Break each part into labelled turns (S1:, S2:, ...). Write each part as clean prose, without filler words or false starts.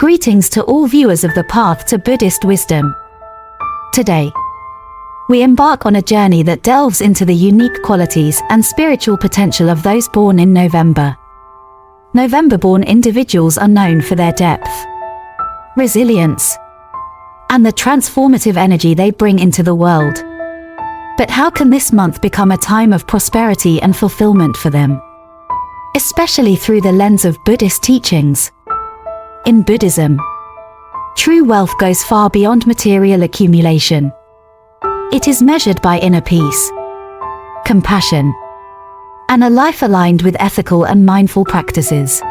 S1: Greetings to all viewers of the path to Buddhist wisdom. Today, we embark on a journey that delves into the unique qualities and spiritual potential of those born in November. November-born individuals are known for their depth, resilience, and the transformative energy they bring into the world. But how can this month become a time of prosperity and fulfillment for them? Especially through the lens of Buddhist teachings. In Buddhism, true wealth goes far beyond material accumulation. It is measured by inner peace, compassion, and a life aligned with ethical and mindful practices.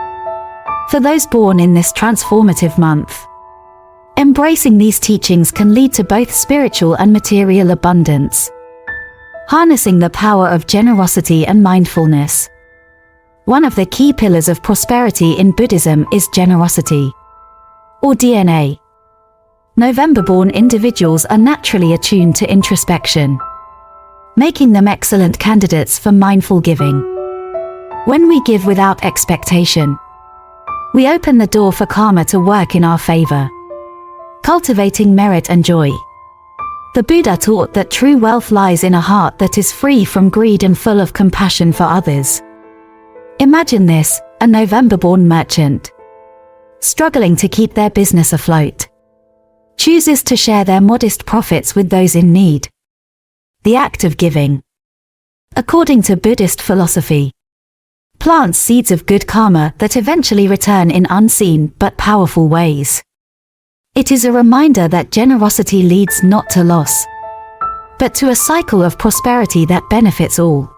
S1: For those born in this transformative month, embracing these teachings can lead to both spiritual and material abundance, harnessing the power of generosity and mindfulness. One of the key pillars of prosperity in Buddhism is generosity, or DNA. November-born individuals are naturally attuned to introspection, making them excellent candidates for mindful giving. When we give without expectation, we open the door for karma to work in our favor, cultivating merit and joy. The Buddha taught that true wealth lies in a heart that is free from greed and full of compassion for others. Imagine this: a November-born merchant, struggling to keep their business afloat, chooses to share their modest profits with those in need. The act of giving, according to Buddhist philosophy, plants seeds of good karma that eventually return in unseen but powerful ways. It is a reminder that generosity leads not to loss, but to a cycle of prosperity that benefits all,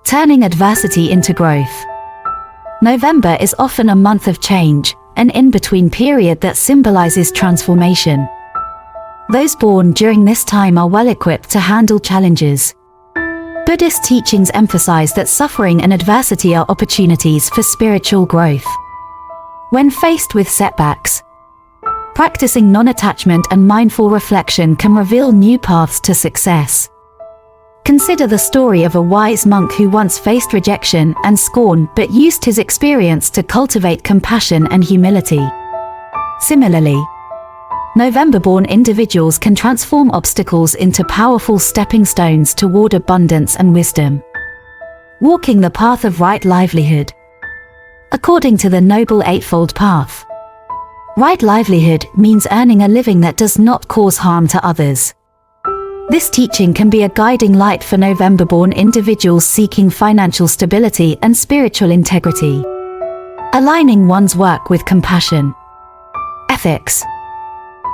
S1: turning adversity into growth. November is often a month of change, an in-between period that symbolizes transformation. Those born during this time are well equipped to handle challenges. Buddhist teachings emphasize that suffering and adversity are opportunities for spiritual growth. When faced with setbacks, practicing non-attachment and mindful reflection can reveal new paths to success. Consider the story of a wise monk who once faced rejection and scorn but used his experience to cultivate compassion and humility. Similarly, November-born individuals can transform obstacles into powerful stepping stones toward abundance and wisdom, walking the path of right livelihood. According to the Noble Eightfold Path, right livelihood means earning a living that does not cause harm to others. This teaching can be a guiding light for November-born individuals seeking financial stability and spiritual integrity, aligning one's work with compassion, ethics,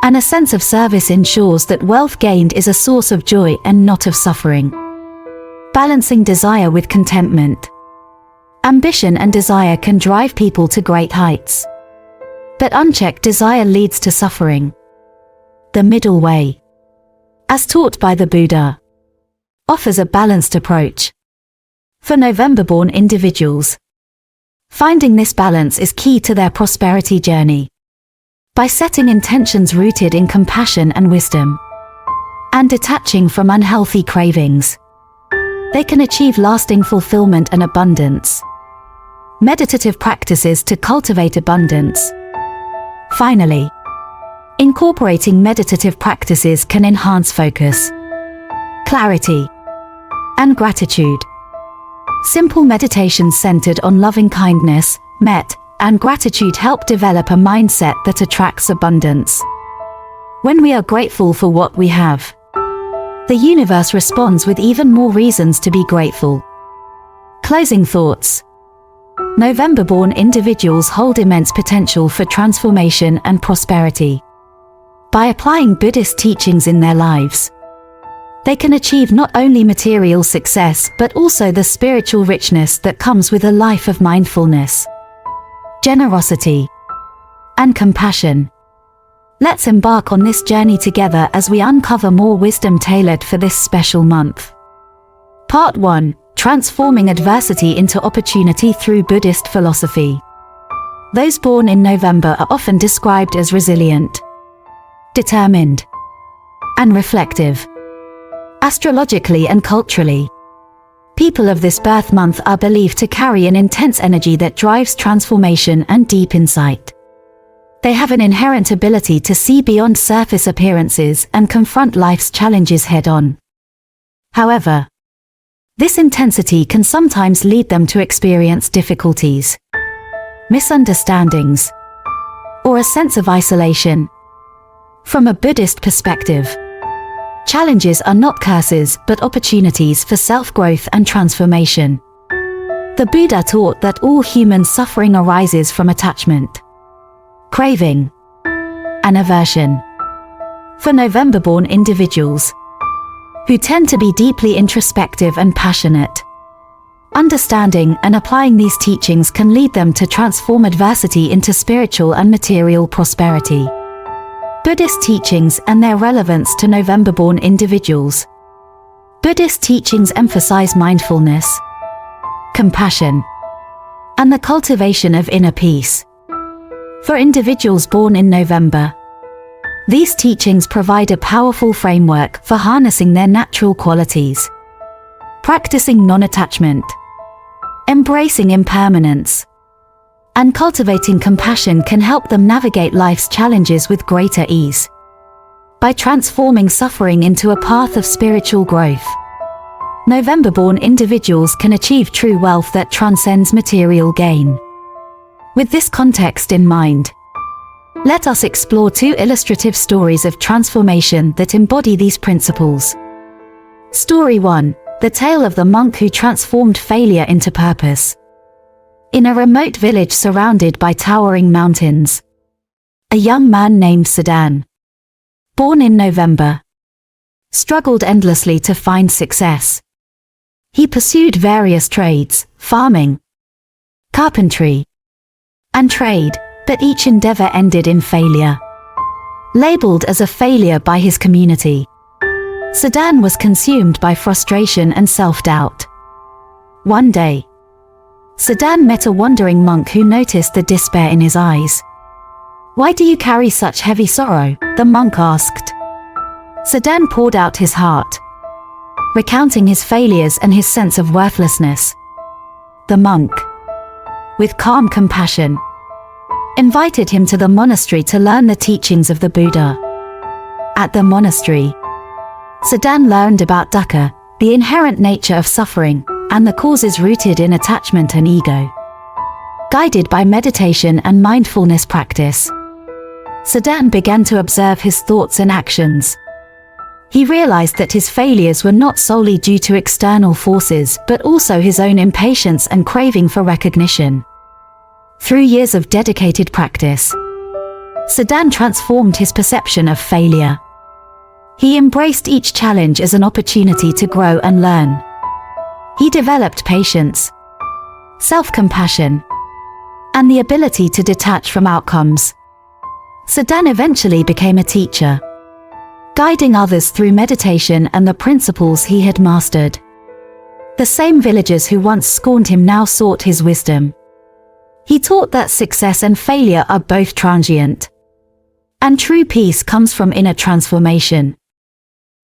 S1: and a sense of service ensures that wealth gained is a source of joy and not of suffering. Balancing desire with contentment. Ambition and desire can drive people to great heights, but unchecked desire leads to suffering. The middle way, as taught by the Buddha, offers a balanced approach. For November-born individuals, finding this balance is key to their prosperity journey. By setting intentions rooted in compassion and wisdom, and detaching from unhealthy cravings, they can achieve lasting fulfillment and abundance. Meditative practices to cultivate abundance. Finally, incorporating meditative practices can enhance focus, clarity, and gratitude. Simple meditations centered on loving kindness, metta, and gratitude help develop a mindset that attracts abundance. When we are grateful for what we have, the universe responds with even more reasons to be grateful. Closing thoughts. November-born individuals hold immense potential for transformation and prosperity. By applying Buddhist teachings in their lives, they can achieve not only material success but also the spiritual richness that comes with a life of mindfulness, generosity, and compassion. Let's embark on this journey together as we uncover more wisdom tailored for this special month. Part 1: Transforming adversity into opportunity through Buddhist philosophy. Those born in November are often described as resilient, determined, and reflective. Astrologically and culturally, people of this birth month are believed to carry an intense energy that drives transformation and deep insight. They have an inherent ability to see beyond surface appearances and confront life's challenges head-on. However, this intensity can sometimes lead them to experience difficulties, misunderstandings, or a sense of isolation. From a Buddhist perspective, challenges are not curses but opportunities for self-growth and transformation. The Buddha taught that all human suffering arises from attachment, craving, and aversion. For November-born individuals, who tend to be deeply introspective and passionate, understanding and applying these teachings can lead them to transform adversity into spiritual and material prosperity. Buddhist teachings and their relevance to November-born individuals. Buddhist teachings emphasize mindfulness, compassion, and the cultivation of inner peace. For individuals born in November, these teachings provide a powerful framework for harnessing their natural qualities. Practicing non-attachment, embracing impermanence, and cultivating compassion can help them navigate life's challenges with greater ease. By transforming suffering into a path of spiritual growth, November-born individuals can achieve true wealth that transcends material gain. With this context in mind, let us explore two illustrative stories of transformation that embody these principles. Story 1. The tale of the monk who transformed failure into purpose. In a remote village surrounded by towering mountains, a young man named Sedan, born in November, struggled endlessly to find success. He pursued various trades, farming, carpentry, and trade, but each endeavor ended in failure. Labeled as a failure by his community, Sedan was consumed by frustration and self-doubt. One day, Sedan met a wandering monk who noticed the despair in his eyes. "Why do you carry such heavy sorrow?" the monk asked. Sedan poured out his heart, recounting his failures and his sense of worthlessness. The monk, with calm compassion, invited him to the monastery to learn the teachings of the Buddha. At the monastery, Sedan learned about dukkha, the inherent nature of suffering, and the causes rooted in attachment and ego. Guided by meditation and mindfulness practice, Sedan began to observe his thoughts and actions. He realized that his failures were not solely due to external forces but also his own impatience and craving for recognition. Through years of dedicated practice, Sedan transformed his perception of failure. He embraced each challenge as an opportunity to grow and learn. He developed patience, self-compassion, and the ability to detach from outcomes. Sedan eventually became a teacher, guiding others through meditation and the principles he had mastered. The same villagers who once scorned him now sought his wisdom. He taught that success and failure are both transient, and true peace comes from inner transformation.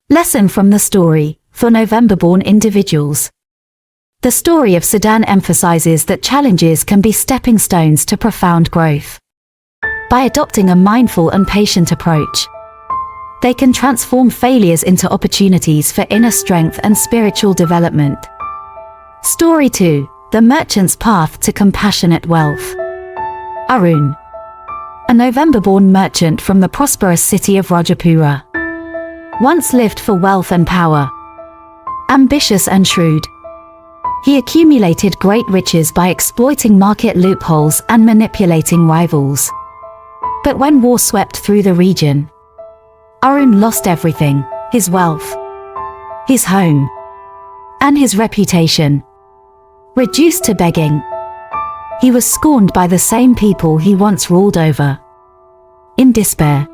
S1: Lesson from the story, for November-born individuals. The story of Sedan emphasizes that challenges can be stepping stones to profound growth. By adopting a mindful and patient approach, they can transform failures into opportunities for inner strength and spiritual development. Story 2. The Merchant's Path to Compassionate Wealth. Arun, a November-born merchant from the prosperous city of Rajapura, once lived for wealth and power. Ambitious and shrewd, he accumulated great riches by exploiting market loopholes and manipulating rivals. But when war swept through the region, Arun lost everything: his wealth, his home, and his reputation. Reduced to begging, he was scorned by the same people he once ruled over. In despair,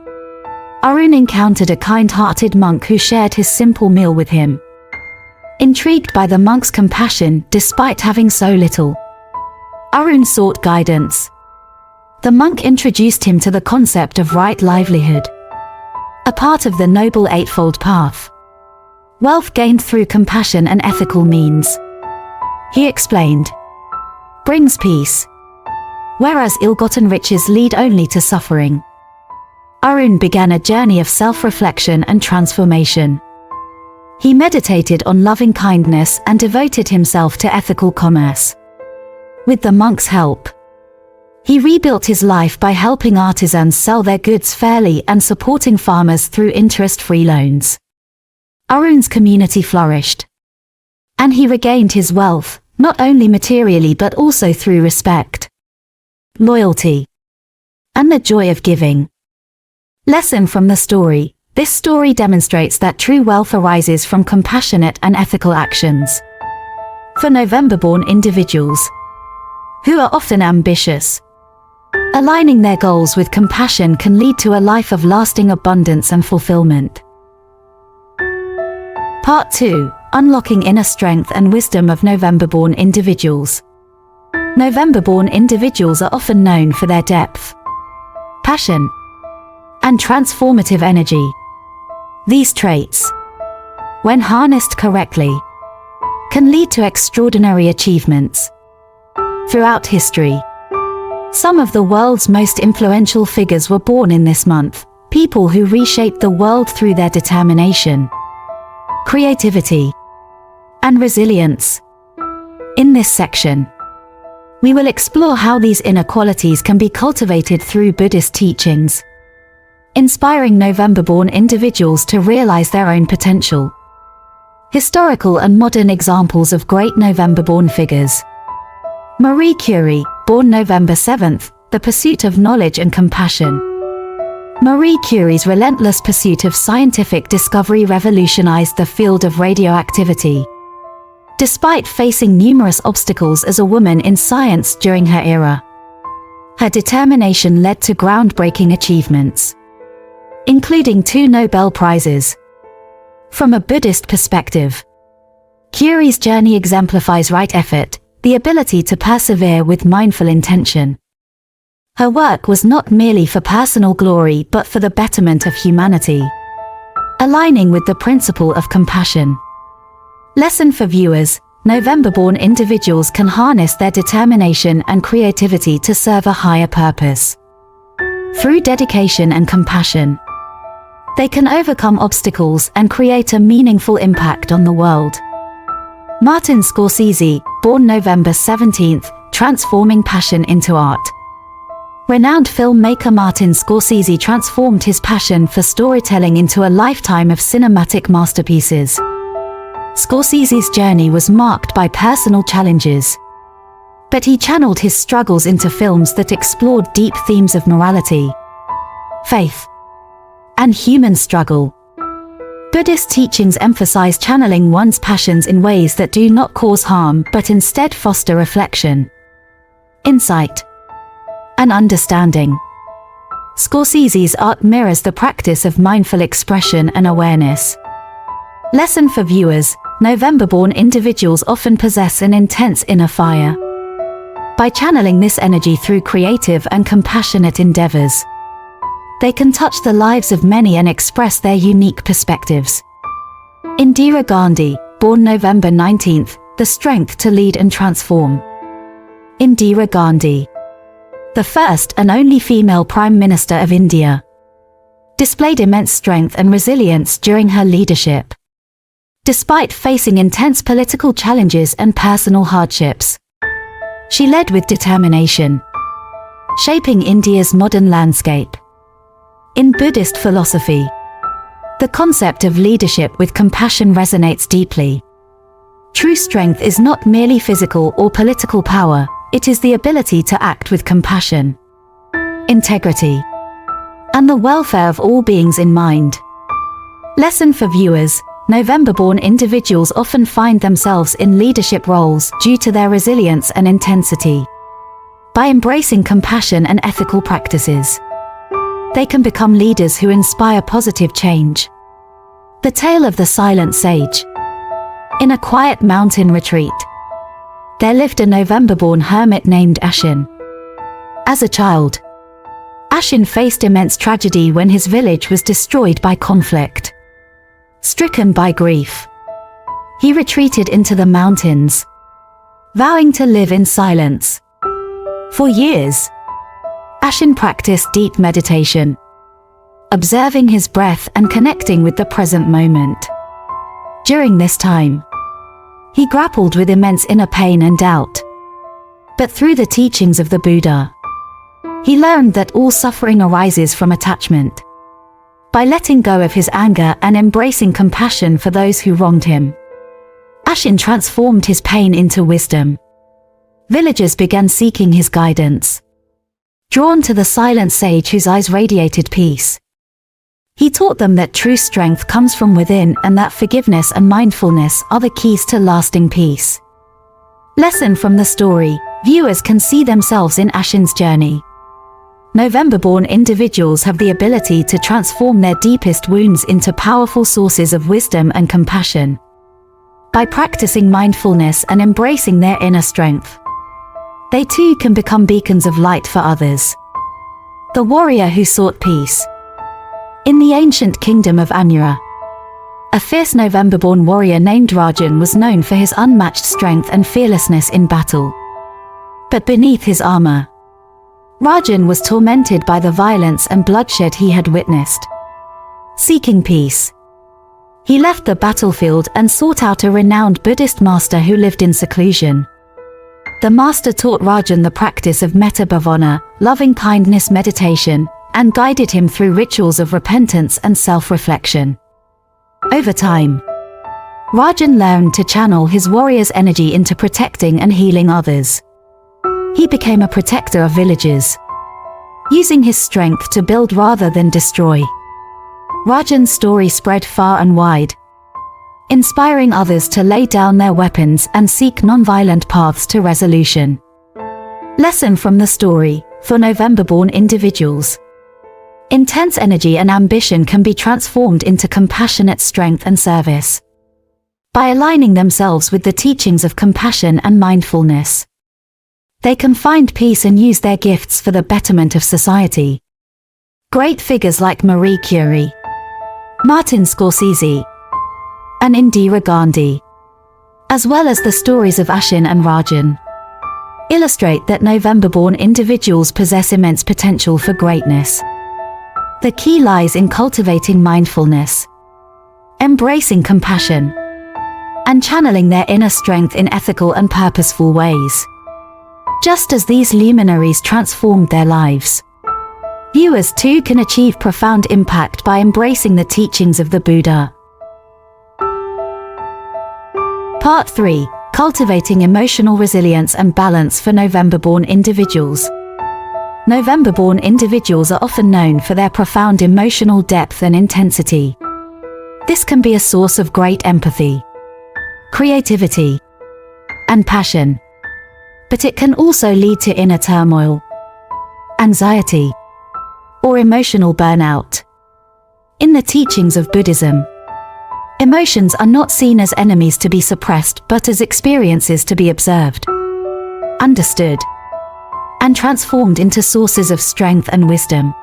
S1: Arun encountered a kind-hearted monk who shared his simple meal with him. Intrigued by the monk's compassion despite having so little, Arun sought guidance. The monk introduced him to the concept of right livelihood, a part of the Noble Eightfold Path. Wealth gained through compassion and ethical means, he explained, brings peace, whereas ill-gotten riches lead only to suffering. Arun began a journey of self-reflection and transformation. He meditated on loving kindness and devoted himself to ethical commerce. With the monks' help, he rebuilt his life by helping artisans sell their goods fairly and supporting farmers through interest-free loans. Arun's community flourished, and he regained his wealth, not only materially but also through respect, loyalty, and the joy of giving. Lesson from the story. This story demonstrates that true wealth arises from compassionate and ethical actions. For November-born individuals, who are often ambitious, aligning their goals with compassion can lead to a life of lasting abundance and fulfillment. Part 2. Unlocking inner strength and wisdom of November-born individuals. November-born individuals are often known for their depth, passion, and transformative energy. These traits, when harnessed correctly, can lead to extraordinary achievements. Throughout history, some of the world's most influential figures were born in this month, people who reshaped the world through their determination, creativity, and resilience. In this section, we will explore how these inner qualities can be cultivated through Buddhist teachings, inspiring November-born individuals to realize their own potential. Historical and modern examples of great November-born figures. Marie Curie, born November 7th, the pursuit of knowledge and compassion. Marie Curie's relentless pursuit of scientific discovery revolutionized the field of radioactivity. Despite facing numerous obstacles as a woman in science during her era, her determination led to groundbreaking achievements, including 2 Nobel Prizes. From a Buddhist perspective, Curie's journey exemplifies right effort, the ability to persevere with mindful intention. Her work was not merely for personal glory but for the betterment of humanity, aligning with the principle of compassion. Lesson for viewers. November-born individuals can harness their determination and creativity to serve a higher purpose. Through dedication and compassion, they can overcome obstacles and create a meaningful impact on the world. Martin Scorsese, born November 17th, transforming passion into art. Renowned filmmaker Martin Scorsese transformed his passion for storytelling into a lifetime of cinematic masterpieces. Scorsese's journey was marked by personal challenges, but he channeled his struggles into films that explored deep themes of morality, faith, and human struggle. Buddhist teachings emphasize channeling one's passions in ways that do not cause harm but instead foster reflection, insight, and understanding. Scorsese's art mirrors the practice of mindful expression and awareness. Lesson for viewers. November-born individuals often possess an intense inner fire. By channeling this energy through creative and compassionate endeavors, they can touch the lives of many and express their unique perspectives. Indira Gandhi, born November 19th, the strength to lead and transform. Indira Gandhi, the first and only female Prime Minister of India, displayed immense strength and resilience during her leadership. Despite facing intense political challenges and personal hardships, she led with determination, shaping India's modern landscape. In Buddhist philosophy, the concept of leadership with compassion resonates deeply. True strength is not merely physical or political power, it is the ability to act with compassion, integrity, and the welfare of all beings in mind. Lesson for viewers. November-born individuals often find themselves in leadership roles due to their resilience and intensity. By embracing compassion and ethical practices, they can become leaders who inspire positive change. The tale of the silent sage. In a quiet mountain retreat, there lived a November-born hermit named Ashin. As a child, Ashin faced immense tragedy when his village was destroyed by conflict. Stricken by grief, he retreated into the mountains, vowing to live in silence. For years, Ashin practiced deep meditation, observing his breath and connecting with the present moment. During this time, he grappled with immense inner pain and doubt. But through the teachings of the Buddha, he learned that all suffering arises from attachment. By letting go of his anger and embracing compassion for those who wronged him, Ashin transformed his pain into wisdom. Villagers began seeking his guidance, drawn to the silent sage whose eyes radiated peace. He taught them that true strength comes from within and that forgiveness and mindfulness are the keys to lasting peace. Lesson from the story: viewers can see themselves in Ashin's journey. November-born individuals have the ability to transform their deepest wounds into powerful sources of wisdom and compassion. By practicing mindfulness and embracing their inner strength, they too can become beacons of light for others. The warrior who sought peace. In the ancient kingdom of Anura, a fierce November-born warrior named Rajan was known for his unmatched strength and fearlessness in battle. But beneath his armor, Rajan was tormented by the violence and bloodshed he had witnessed. Seeking peace, he left the battlefield and sought out a renowned Buddhist master who lived in seclusion. The master taught Rajan the practice of metta bhavana, loving-kindness meditation, and guided him through rituals of repentance and self-reflection. Over time, Rajan learned to channel his warrior's energy into protecting and healing others. He became a protector of villages, using his strength to build rather than destroy. Rajan's story spread far and wide, inspiring others to lay down their weapons and seek non-violent paths to resolution. Lesson from the story: for November-born individuals, intense energy and ambition can be transformed into compassionate strength and service. By aligning themselves with the teachings of compassion and mindfulness, they can find peace and use their gifts for the betterment of society. Great figures like Marie Curie, Martin Scorsese, and Indira Gandhi, as well as the stories of Ashin and Rajan, illustrate that November-born individuals possess immense potential for greatness. The key lies in cultivating mindfulness, embracing compassion, and channeling their inner strength in ethical and purposeful ways. Just as these luminaries transformed their lives, viewers too can achieve profound impact by embracing the teachings of the Buddha. Part 3: Cultivating emotional resilience and balance for November-born individuals. November-born individuals are often known for their profound emotional depth and intensity. This can be a source of great empathy, creativity, and passion. But it can also lead to inner turmoil, anxiety, or emotional burnout. In the teachings of Buddhism, emotions are not seen as enemies to be suppressed but as experiences to be observed, understood, and transformed into sources of strength and wisdom.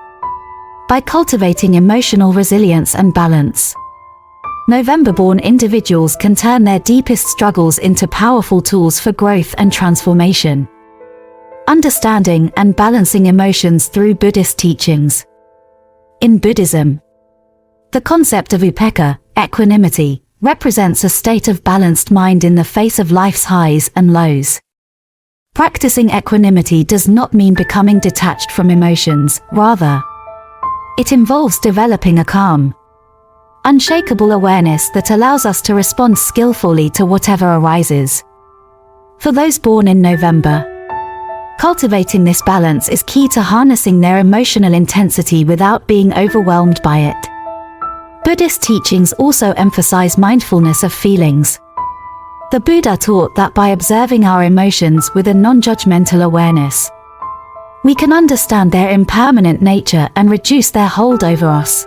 S1: By cultivating emotional resilience and balance, November-born individuals can turn their deepest struggles into powerful tools for growth and transformation. Understanding and balancing emotions through Buddhist teachings. In Buddhism, the concept of upekkha, equanimity, represents a state of balanced mind in the face of life's highs and lows. Practicing equanimity does not mean becoming detached from emotions, rather, it involves developing a calm, unshakable awareness that allows us to respond skillfully to whatever arises. For those born in November, cultivating this balance is key to harnessing their emotional intensity without being overwhelmed by it. Buddhist teachings also emphasize mindfulness of feelings. The Buddha taught that by observing our emotions with a non-judgmental awareness, we can understand their impermanent nature and reduce their hold over us.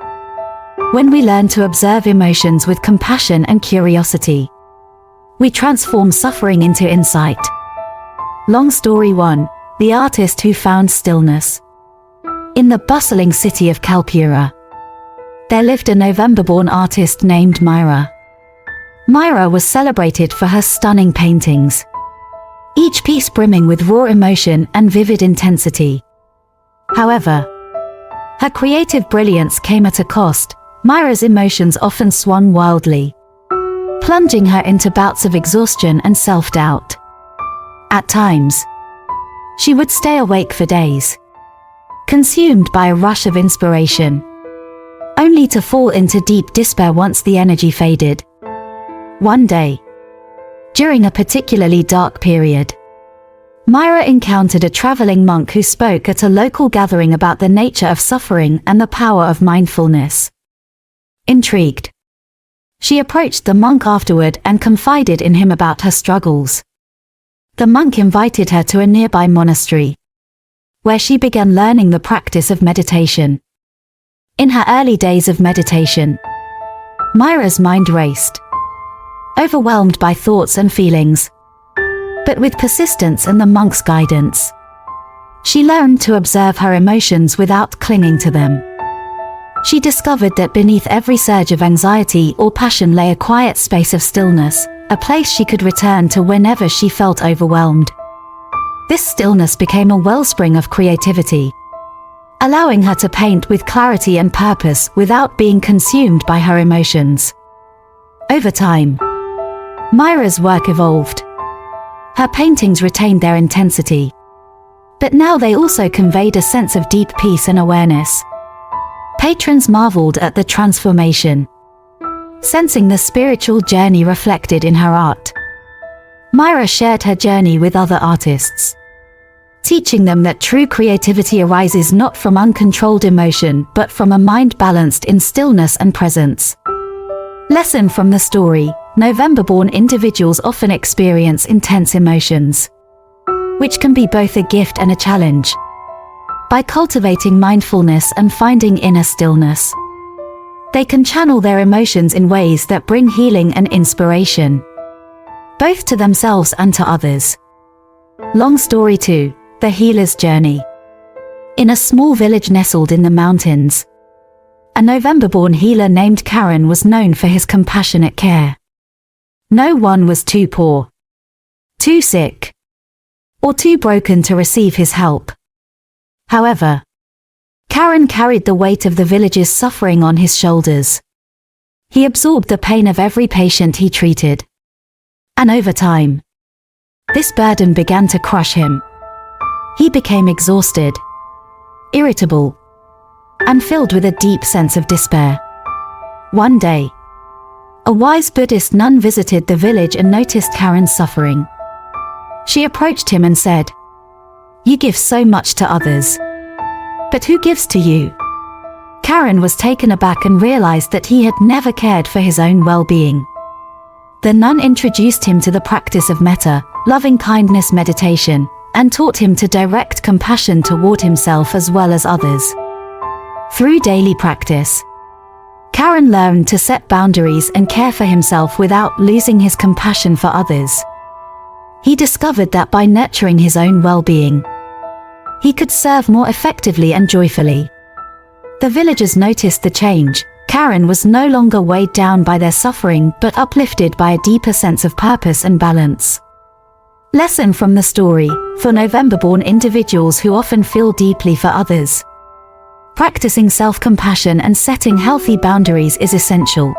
S1: When we learn to observe emotions with compassion and curiosity, we transform suffering into insight. Long story 1: The artist who found stillness. In the bustling city of Kalpura, there lived a November-born artist named Myra. Myra was celebrated for her stunning paintings, each piece brimming with raw emotion and vivid intensity. However, her creative brilliance came at a cost. Myra's emotions often swung wildly, plunging her into bouts of exhaustion and self-doubt. At times, she would stay awake for days, consumed by a rush of inspiration, only to fall into deep despair once the energy faded. One day, during a particularly dark period, Myra encountered a traveling monk who spoke at a local gathering about the nature of suffering and the power of mindfulness. Intrigued, she approached the monk afterward and confided in him about her struggles. The monk invited her to a nearby monastery, where she began learning the practice of meditation. In her early days of meditation, Myra's mind raced, overwhelmed by thoughts and feelings. But with persistence and the monk's guidance, she learned to observe her emotions without clinging to them. She discovered that beneath every surge of anxiety or passion lay a quiet space of stillness, a place she could return to whenever she felt overwhelmed. This stillness became a wellspring of creativity, allowing her to paint with clarity and purpose without being consumed by her emotions. Over time, Myra's work evolved. Her paintings retained their intensity, but now they also conveyed a sense of deep peace and awareness. Patrons marveled at the transformation, sensing the spiritual journey reflected in her art. Myra shared her journey with other artists, teaching them that true creativity arises not from uncontrolled emotion but from a mind balanced in stillness and presence. Lesson from the story: November-born individuals often experience intense emotions, which can be both a gift and a challenge. By cultivating mindfulness and finding inner stillness, they can channel their emotions in ways that bring healing and inspiration, both to themselves and to others. Long story 2: The Healer's Journey. In a small village nestled in the mountains, a November-born healer named Karen was known for his compassionate care. No one was too poor, too sick, or too broken to receive his help. However, Karen carried the weight of the village's suffering on his shoulders. He absorbed the pain of every patient he treated. And over time, this burden began to crush him. He became exhausted, irritable, and filled with a deep sense of despair. One day, a wise Buddhist nun visited the village and noticed Karen's suffering. She approached him and said, "You give so much to others, but who gives to you?" Karen was taken aback and realized that he had never cared for his own well-being. The nun introduced him to the practice of metta, loving-kindness meditation, and taught him to direct compassion toward himself as well as others. Through daily practice, Karen learned to set boundaries and care for himself without losing his compassion for others. He discovered that by nurturing his own well-being, he could serve more effectively and joyfully. The villagers noticed the change. Karen was no longer weighed down by their suffering but uplifted by a deeper sense of purpose and balance. Lesson from the story: For November-born individuals who often feel deeply for others, practicing self-compassion and setting healthy boundaries is essential.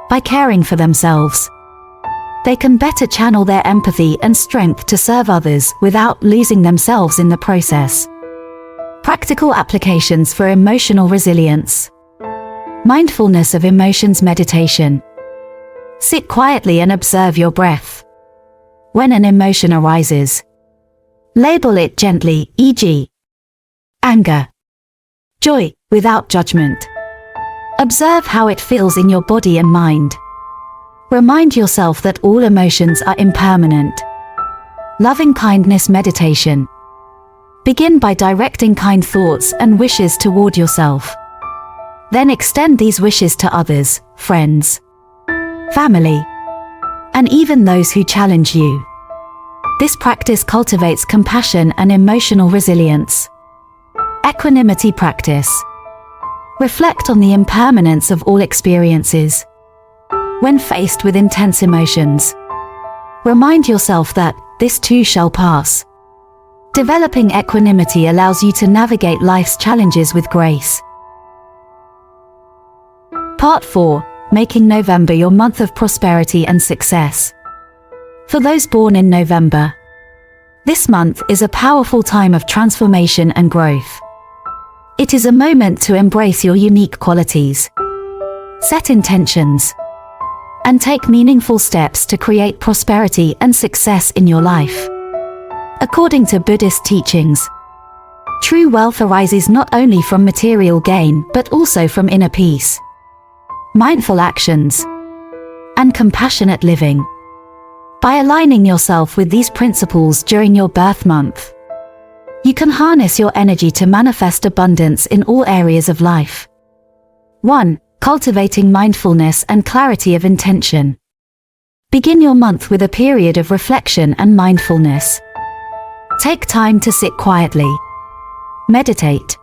S1: By caring for themselves, they can better channel their empathy and strength to serve others without losing themselves in the process. Practical applications for emotional resilience. Mindfulness of emotions meditation. Sit quietly and observe your breath. When an emotion arises, label it gently, e.g., anger, joy, without judgment. Observe how it feels in your body and mind. Remind yourself that all emotions are impermanent. Loving-kindness meditation. Begin by directing kind thoughts and wishes toward yourself. Then extend these wishes to others, friends, family, and even those who challenge you. This practice cultivates compassion and emotional resilience. Equanimity practice. Reflect on the impermanence of all experiences. When faced with intense emotions, remind yourself that this too shall pass. Developing equanimity allows you to navigate life's challenges with grace. Part 4. Making November your month of prosperity and success. For those born in November, this month is a powerful time of transformation and growth. It is a moment to embrace your unique qualities, set intentions, and take meaningful steps to create prosperity and success in your life. According to Buddhist teachings, true wealth arises not only from material gain but also from inner peace, mindful actions, and compassionate living. By aligning yourself with these principles during your birth month, you can harness your energy to manifest abundance in all areas of life. 1. Cultivating mindfulness and clarity of intention. Begin your month with a period of reflection and mindfulness. Take time to sit quietly, meditate,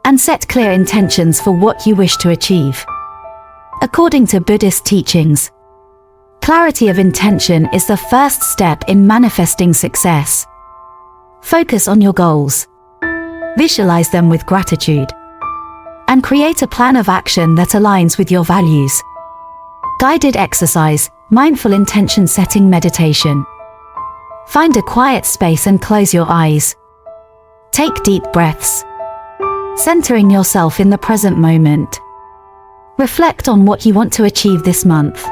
S1: and set clear intentions for what you wish to achieve. According to Buddhist teachings, clarity of intention is the first step in manifesting success. Focus on your goals, visualize them with gratitude, and create a plan of action that aligns with your values. Guided exercise, mindful intention setting meditation. Find a quiet space and close your eyes. Take deep breaths, centering yourself in the present moment. Reflect on what you want to achieve this month.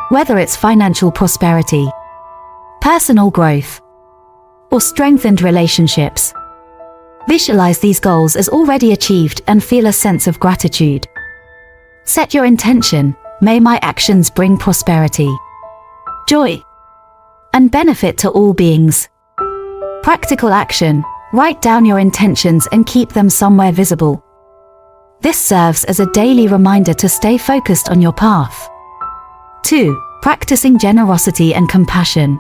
S1: Whether it's financial prosperity, personal growth, or strengthened relationships. Visualize these goals as already achieved and feel a sense of gratitude. Set your intention, may my actions bring prosperity, joy, and benefit to all beings. Practical action, write down your intentions and keep them somewhere visible. This serves as a daily reminder to stay focused on your path. 2. Practicing generosity and compassion.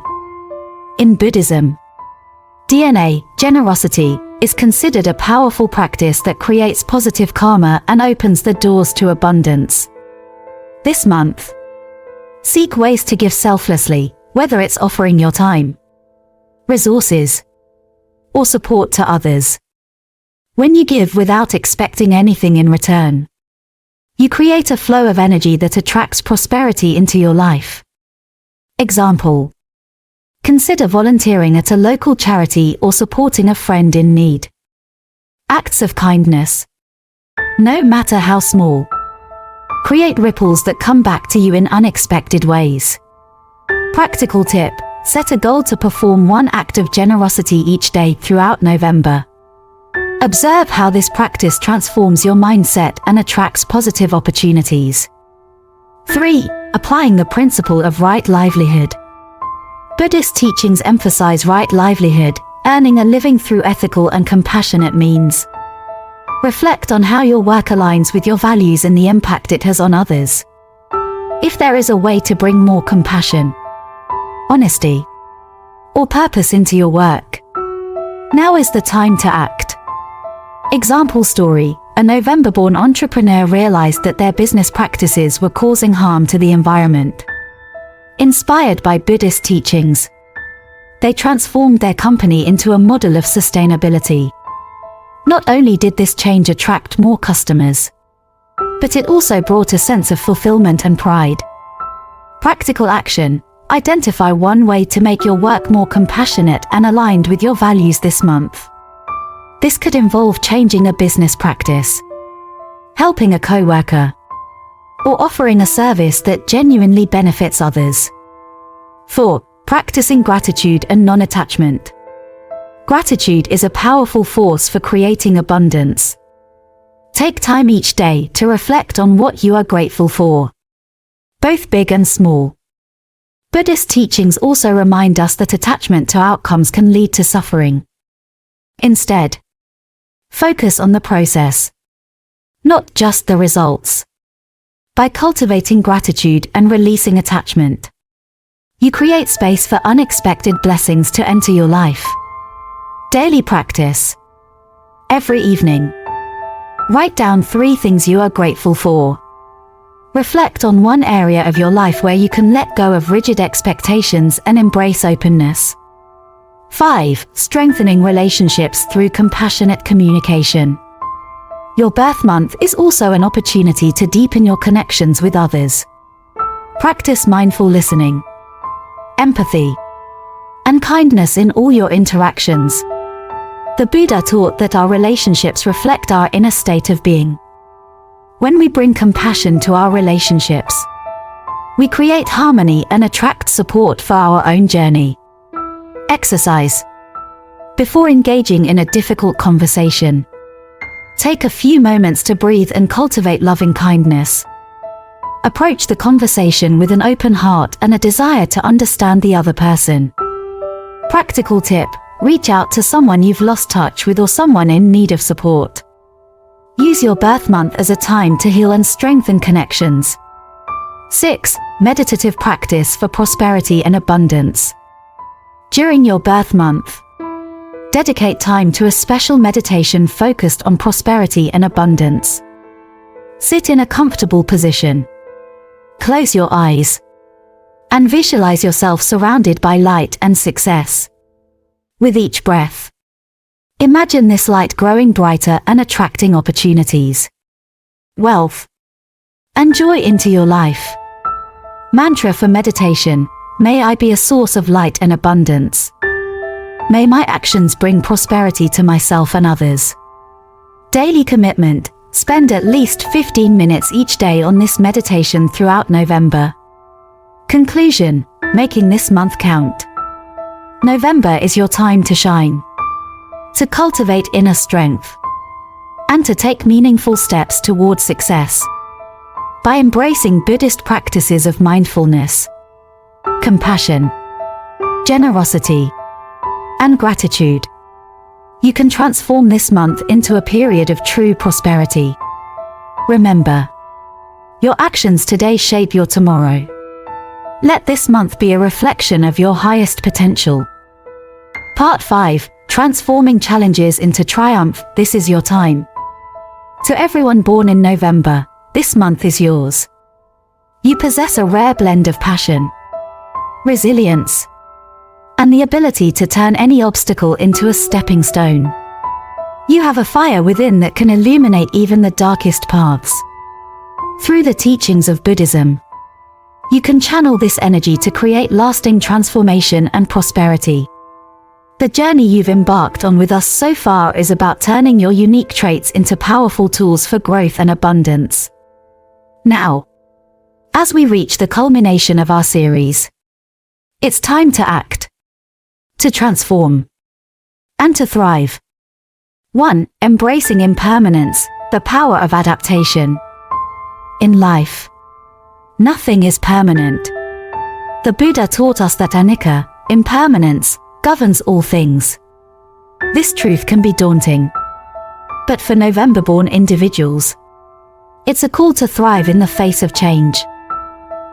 S1: In Buddhism, generosity is considered a powerful practice that creates positive karma and opens the doors to abundance. This month, seek ways to give selflessly, whether it's offering your time, resources, or support to others. When you give without expecting anything in return, you create a flow of energy that attracts prosperity into your life. Example: consider volunteering at a local charity or supporting a friend in need. Acts of kindness, no matter how small, create ripples that come back to you in unexpected ways. Practical tip: set a goal to perform one act of generosity each day throughout November. Observe how this practice transforms your mindset and attracts positive opportunities. 3. Applying the principle of right livelihood. Buddhist teachings emphasize right livelihood, earning a living through ethical and compassionate means. Reflect on how your work aligns with your values and the impact it has on others. If there is a way to bring more compassion, honesty, or purpose into your work, now is the time to act. Example story: a November-born entrepreneur realized that their business practices were causing harm to the environment. Inspired by Buddhist teachings, they transformed their company into a model of sustainability. Not only did this change attract more customers, but it also brought a sense of fulfillment and pride. Practical action: identify one way to make your work more compassionate and aligned with your values this month. This could involve changing a business practice, helping a coworker, or offering a service that genuinely benefits others. 4. Practicing gratitude and non-attachment. Gratitude is a powerful force for creating abundance. Take time each day to reflect on what you are grateful for, both big and small. Buddhist teachings also remind us that attachment to outcomes can lead to suffering. Instead, focus on the process, not just the results. By cultivating gratitude and releasing attachment, you create space for unexpected blessings to enter your life. Daily practice. Every evening, write down 3 things you are grateful for. Reflect on one area of your life where you can let go of rigid expectations and embrace openness. 5. Strengthening relationships through compassionate communication. Your birth month is also an opportunity to deepen your connections with others. Practice mindful listening, empathy, and kindness in all your interactions. The Buddha taught that our relationships reflect our inner state of being. When we bring compassion to our relationships, we create harmony and attract support for our own journey. Exercise. Before engaging in a difficult conversation, take a few moments to breathe and cultivate loving kindness. Approach the conversation with an open heart and a desire to understand the other person. Practical tip: reach out to someone you've lost touch with or someone in need of support. Use your birth month as a time to heal and strengthen connections. 6. Meditative practice for prosperity and abundance. During your birth month, dedicate time to a special meditation focused on prosperity and abundance. Sit in a comfortable position. Close your eyes and visualize yourself surrounded by light and success. With each breath, imagine this light growing brighter and attracting opportunities, wealth, and joy into your life. Mantra for meditation: may I be a source of light and abundance. May my actions bring prosperity to myself and others. Daily commitment: spend at least 15 minutes each day on this meditation throughout November. Conclusion: making this month count. November is your time to shine, to cultivate inner strength, and to take meaningful steps towards success. By embracing Buddhist practices of mindfulness, compassion, generosity, and gratitude, you can transform this month into a period of true prosperity. Remember, your actions today shape your tomorrow. Let this month be a reflection of your highest potential. Part 5. Transforming challenges into triumph. This is your time. To everyone born in November, this month is yours. You possess a rare blend of passion, resilience, and the ability to turn any obstacle into a stepping stone. You have a fire within that can illuminate even the darkest paths. Through the teachings of Buddhism, you can channel this energy to create lasting transformation and prosperity. The journey you've embarked on with us so far is about turning your unique traits into powerful tools for growth and abundance. Now, as we reach the culmination of our series, it's time to act, to transform, and to thrive. 1. Embracing impermanence, the power of adaptation. In life, nothing is permanent. The Buddha taught us that anicca, impermanence, governs all things. This truth can be daunting, but for November-born individuals, it's a call to thrive in the face of change.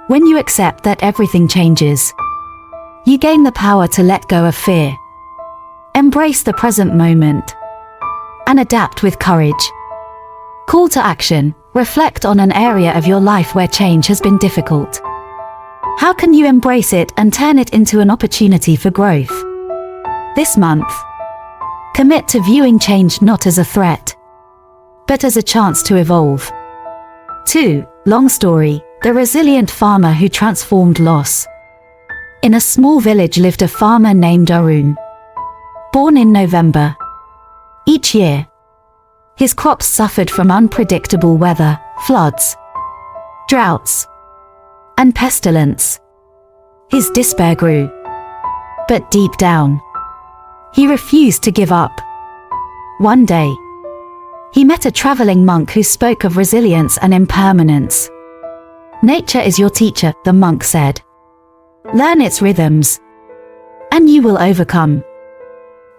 S1: When you accept that everything changes, you gain the power to let go of fear, embrace the present moment, and adapt with courage. Call to action: reflect on an area of your life where change has been difficult. How can you embrace it and turn it into an opportunity for growth? This month, commit to viewing change not as a threat, but as a chance to evolve. 2. Long story: the resilient farmer who transformed loss. In a small village lived a farmer named Arun. Born in November, each year, his crops suffered from unpredictable weather, floods, droughts, and pestilence. His despair grew, but deep down, he refused to give up. One day, he met a traveling monk who spoke of resilience and impermanence. Nature is your teacher, the monk said. Learn its rhythms, and you will overcome.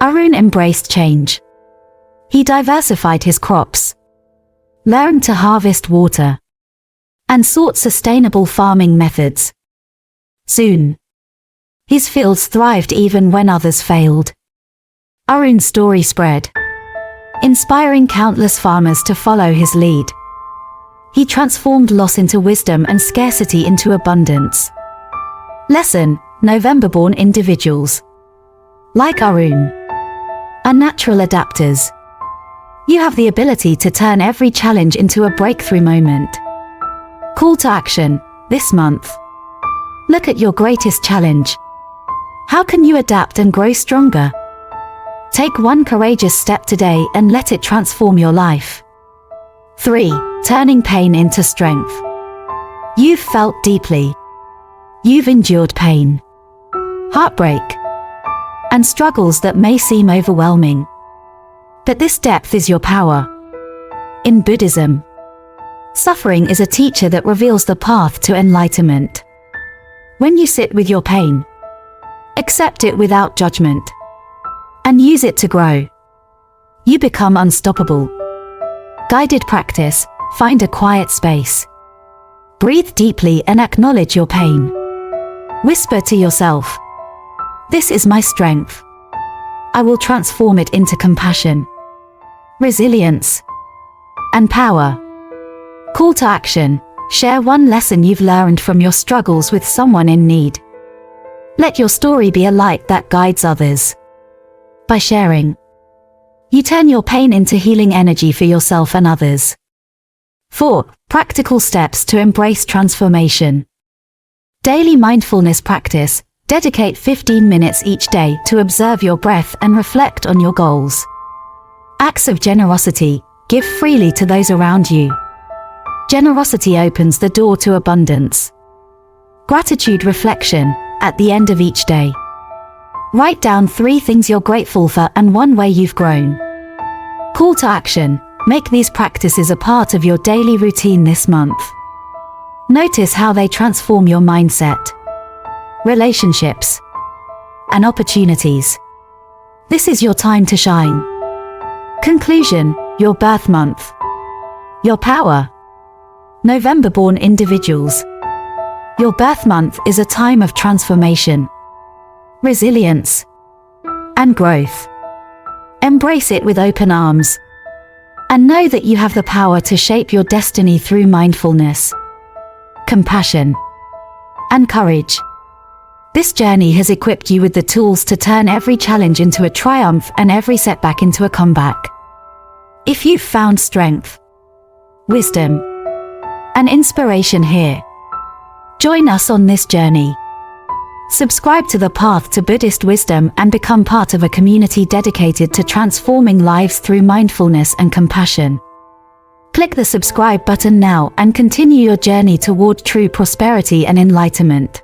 S1: Arun embraced change. He diversified his crops, learned to harvest water, and sought sustainable farming methods. Soon, his fields thrived even when others failed. Arun's story spread, inspiring countless farmers to follow his lead. He transformed loss into wisdom and scarcity into abundance. Lesson: November-born individuals, like Arun, are natural adapters. You have the ability to turn every challenge into a breakthrough moment. Call to action: this month, look at your greatest challenge. How can you adapt and grow stronger? Take one courageous step today and let it transform your life. 3. Turning pain into strength. You've felt deeply. You've endured pain, heartbreak, and struggles that may seem overwhelming. But this depth is your power. In Buddhism, suffering is a teacher that reveals the path to enlightenment. When you sit with your pain, accept it without judgment, and use it to grow, you become unstoppable. Guided practice: find a quiet space. Breathe deeply and acknowledge your pain. Whisper to yourself, "This is my strength. I will transform it into compassion, resilience, and power." Call to action: share one lesson you've learned from your struggles with someone in need. Let your story be a light that guides others. By sharing, you turn your pain into healing energy for yourself and others. 4. Practical steps to embrace transformation. Daily mindfulness practice: dedicate 15 minutes each day to observe your breath and reflect on your goals. Acts of generosity: give freely to those around you. Generosity opens the door to abundance. Gratitude reflection: at the end of each day, write down 3 things you're grateful for and 1 way you've grown. Call to action: make these practices a part of your daily routine this month. Notice how they transform your mindset, relationships, and opportunities. This is your time to shine. Conclusion: your birth month, your power. November-born individuals, your birth month is a time of transformation, resilience, and growth. Embrace it with open arms, and know that you have the power to shape your destiny through mindfulness, compassion, and courage. This journey has equipped you with the tools to turn every challenge into a triumph and every setback into a comeback. If you've found strength, wisdom, and inspiration here, join us on this journey. Subscribe to the Path to Buddhist Wisdom and become part of a community dedicated to transforming lives through mindfulness and compassion. Click the subscribe button now and continue your journey toward true prosperity and enlightenment.